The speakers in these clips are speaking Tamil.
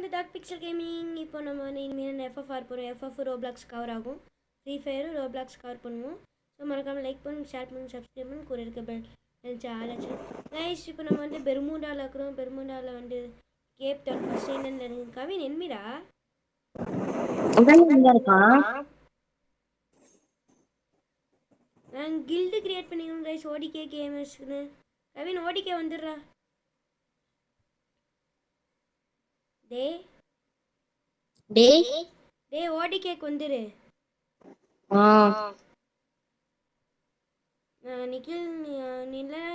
the Dark Pixel Gaming. இப்போ நம்ம வந்து இனிமேல் FF போகிறோம். FF ரோப்ளாக்ஸ் கவர் ஆகும். ஃப்ரீ ஃபயர் ரோப்ளாக்ஸ் கவர் பண்ணுவோம். ஸோ மறக்காமல் லைக் பண்ணுங்க, ஷேர் பண்ணுங்க, சப்ஸ்கிரைப் பண்ணுங்க, கூட இருக்க பெல் ஆச்சு கைஸ். இப்போ நம்ம வந்து பெர்முடாவில் இருக்கிறோம். பெர்முடாவில் வந்து கேப் டவுன் ஃபர்ஸ்ட் ஐலண்டில் இருக்கு. கவின் என்மிடா நான் கில்டு கிரியேட் பண்ணிக்கணும் கைஸ். ஓடிகே கேமர்ஸ்னு. கவின் ஓடிகே வந்துடுறா. டே ஓடிகேக்கு வந்துரு. நிக்கில்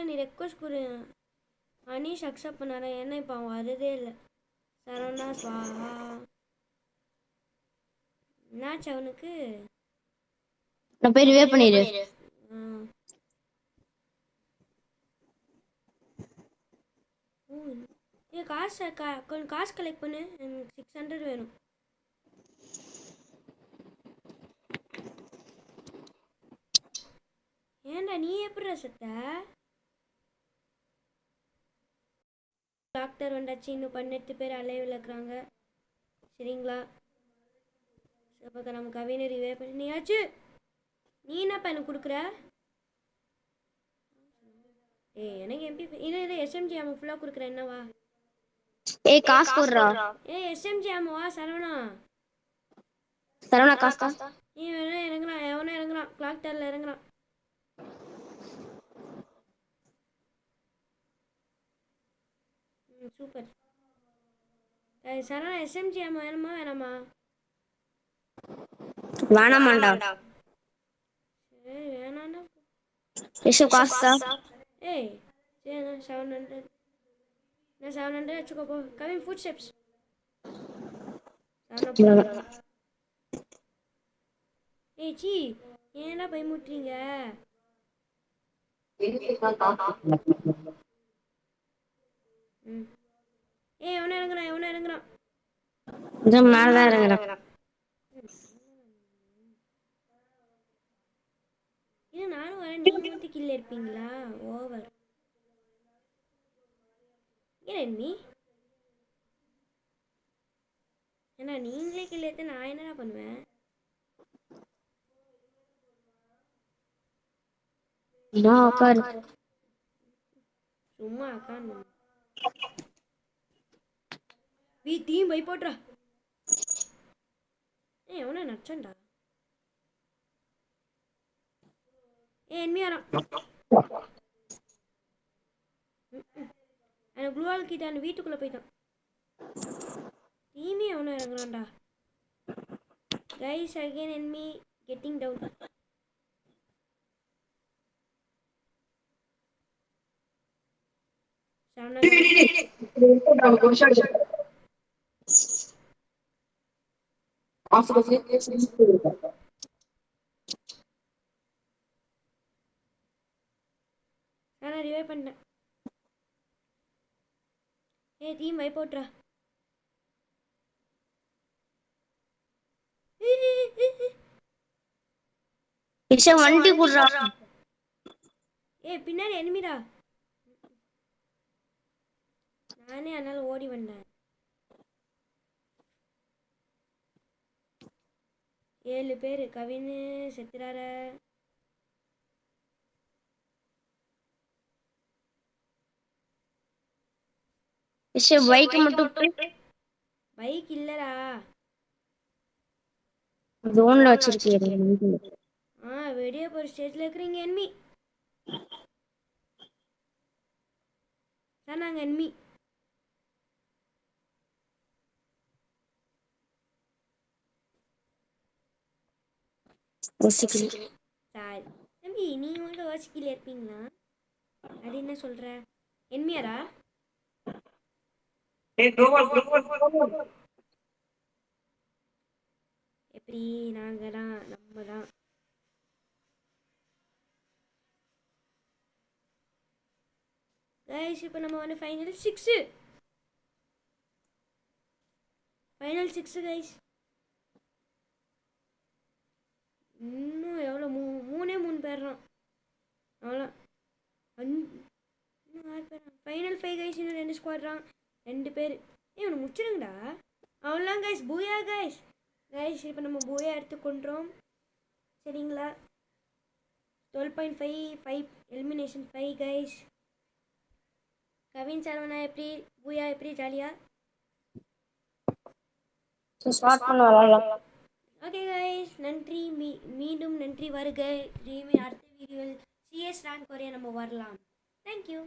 நீ ரெக்வஸ்ட் கொடு. அனீஷ் அக்செப்ட் பண்ணாரா? ஏன்னா இப்போ அவன் வரதே இல்லை. சரவணா ஸ்வாஹா. என்னாச்சு அவனுக்கு? நான் போய் ரிவே பண்ணிடு. கொஞ்சம் காசு கலெக்ட் பண்ணு. எனக்கு 600 வேணும். ஏன்டா நீ எப்படி செத்த? டாக்டர் வந்தாச்சு. இன்னும் 18 பேர் அலைவில் இருக்கிறாங்க. சரிங்களா? இப்போ நம்ம கவினை ரிவே பண்ணியாச்சு. நீ என்னப்பா எனக்கு கொடுக்குற? எனக்கு எம்பி இது எஸ்எம்ஜி ஆமா ஃபுல்லாக கொடுக்குறேன். என்னவா? காசு போடுறா. எஸ்எம்ஜி ஆமாவா? சரவணா காசு. நீ வேணா இறங்குறான். எவனா இறங்குறான்? கிளாக் டவர்ல இறங்குறான். சூப்பர். சரவணா எஸ்எம்ஜி ஆமா வேணுமா வேணாமா? வேணாமாண்டா. சரி வேணாண்டா. காசு. சரி 700. நான் 700 வச்சுக்கோ போ. Kavin food steps. சி ஏன்டா பயமுட்டுறீங்க? எவன இறங்குறான்? மேலதான் இறங்குறான். இது நானும் வரேன். நீங்க மட்டும் கீழே இருப்பீங்களா? ஓவர். ஏன் நீ ஏன்னா நீங்களே கீழே எடுத்து நான் என்னடா பண்ணுவேன்? சும்மா உட்காந்து வீட்டையும் போய் போட்டுறா. எவனா நச்சண்டா? என்மையாரான். எனக்கு குளுவால் கிட்ட அந்த வீட்டுக்குள்ளே போயிட்டான். டீமே எவனா இறங்குறான்டா. Guys again enemy getting down. நான் ரிவைவ் பண்ணேன். டீம் வை போட்றா. வண்டி போடுறா. பின்னாடி எனிமிடா. நானே அதனால ஓடி வந்தேன். 7 பேர். கவின் செத்துறார. பைக் மட்டும் பைக் இல்லடா. ஜோன்ல வச்சிருக்கீங்க. வெளியே போற ஸ்டேஜ்ல இருக்கிறீங்க எனிமி. நாங்க எனிமி. சாரி தம்பி, நீங்க வந்து ஓசிக்கில இருப்பீங்களா? அது என்ன சொல்ற? என்மியாரா? எப்படி? நாங்க தான், நம்ம தான். கைஸ் இப்போ நம்ம வந்து ஃபைனல் 6 கைஸ். இன்னும் எவ்வளோ? 3 பேர்றான். அவ்வளோ இன்னும் 6 பேர். Final 5 guys. இன்னும் 2 ஸ்குவாட்றான். 2 பேர். இவனை முடிச்சிடுங்கடா. அவ்வளோதான் கைஸ், பூயா கைஸ். கைஸ் இப்போ நம்ம பூயா எடுத்துக்கொண்டோம் சரிங்களா. 12.5 5 எலிமினேஷன் 5 கைஸ். கவின் சரவணா எப்படி பூயா எப்படி ஜாலியா? ஸ்டார்ட் பண்ண விளையாடலாம். ஓகே கைஸ், நன்றி. மீண்டும் நன்றி. வருக அடுத்த வீடியோவில் சிஎஸ் ரேங்க் வரைய நம்ம வரலாம். தேங்க்யூ.